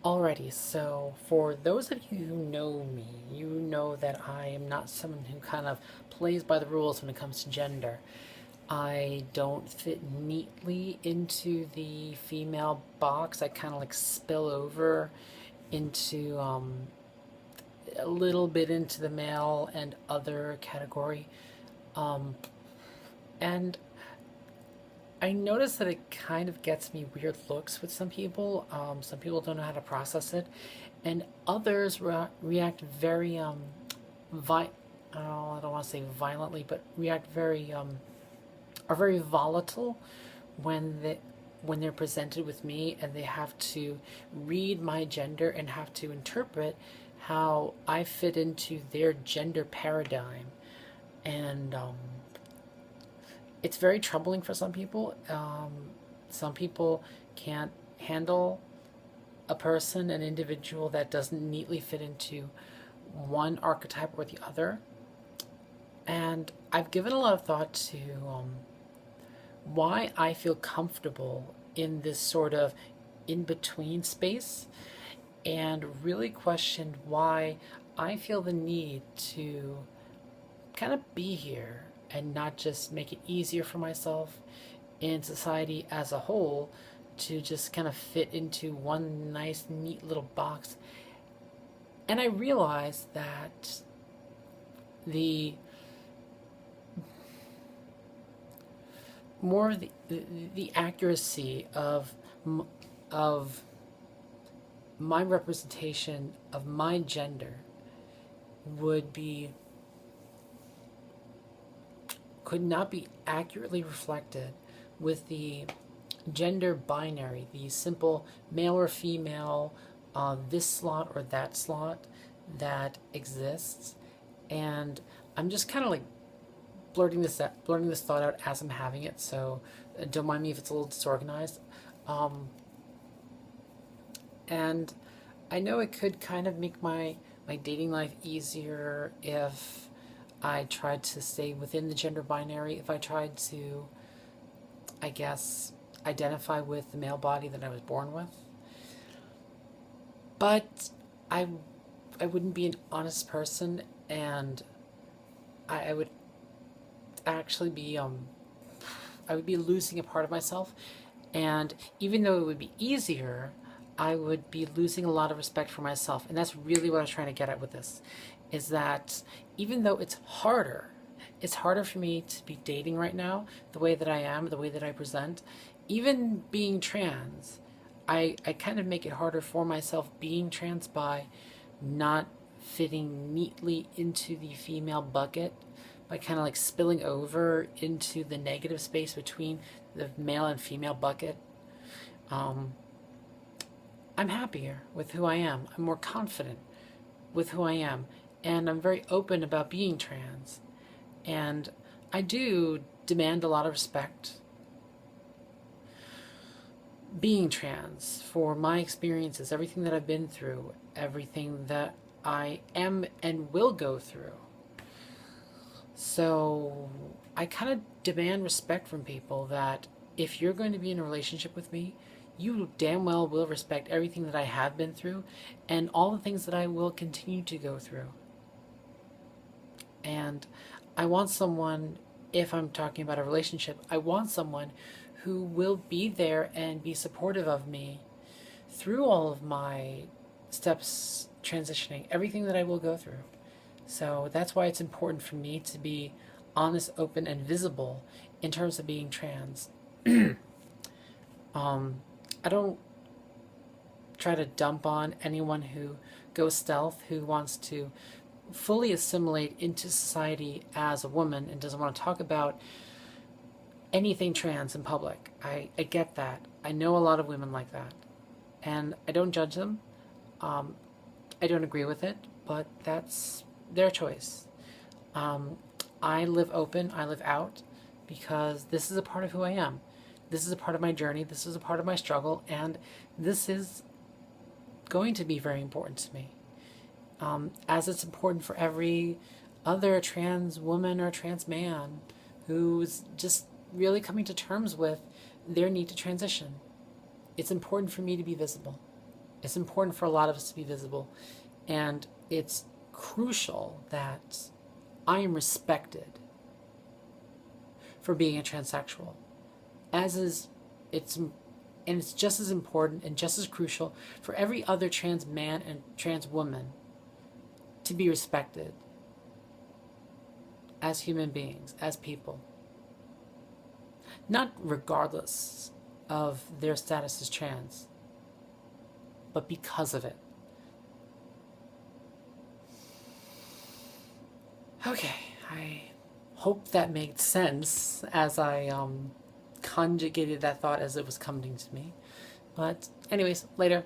Alrighty, so for those of you who know me, you know that I am not someone who kind of plays by the rules when it comes to gender. I don't fit neatly into the female box. I kind of like spill over into a little bit into the male and other category. Um, and I notice that it kind of gets me weird looks with some people. Some people don't know how to process it, and others react very oh, I don't want to say violently, but react very are very volatile when they're presented with me and they have to read my gender and have to interpret how I fit into their gender paradigm, and it's very troubling for some people. Some people can't handle a person, an individual that doesn't neatly fit into one archetype or the other. And I've given a lot of thought to why I feel comfortable in this sort of in between space, and really questioned why I feel the need to kind of be here and not just make it easier for myself in society as a whole to just kind of fit into one nice, neat little box. And I realized that the more of the accuracy of my representation of my gender would be could not be accurately reflected with the gender binary, the simple male or female, this slot or that slot that exists. And I'm just kind of like blurting this thought out as I'm having it. So don't mind me if it's a little disorganized. Um, and I know it could kind of make my dating life easier if I tried to stay within the gender binary, if I tried to, I guess, identify with the male body that I was born with. But I, I wouldn't be an honest person, and I would actually be I would be losing a part of myself. And even though it would be easier, I would be losing a lot of respect for myself. And that's really what I was trying to get at with this, is that even though it's harder for me to be dating right now, the way that I am, the way that I present, even being trans, I kind of make it harder for myself being trans by not fitting neatly into the female bucket, by kind of like spilling over into the negative space between the male and female bucket. Um, I'm happier with who I am. I'm more confident with who I am. And I'm very open about being trans. And I do demand a lot of respect being trans for my experiences, everything that I've been through, everything that I am and will go through. So I kind of demand respect from people that if you're going to be in a relationship with me, you damn well will respect everything that I have been through and all the things that I will continue to go through. And I want someone, if I'm talking about a relationship, I want someone who will be there and be supportive of me through all of my steps transitioning, everything that I will go through. So that's why it's important for me to be honest, open, and visible in terms of being trans. I don't try to dump on anyone who goes stealth, who wants to fully assimilate into society as a woman and doesn't want to talk about anything trans in public. I get that. I know a lot of women like that. And I don't judge them. Um, I don't agree with it, but that's their choice. Um, I live open, I live out, because this is a part of who I am. This is a part of my journey, this is a part of my struggle, and this is going to be very important to me. As it's important for every other trans woman or trans man who's just really coming to terms with their need to transition. It's important for me to be visible. It's important for a lot of us to be visible, and it's crucial that I am respected for being a transsexual, as is it's and it's just as important and just as crucial for every other trans man and trans woman to be respected as human beings, as people, not regardless of their status as trans, but because of it. Okay, I hope that made sense as I conjugated that thought as it was coming to me. But anyways, later.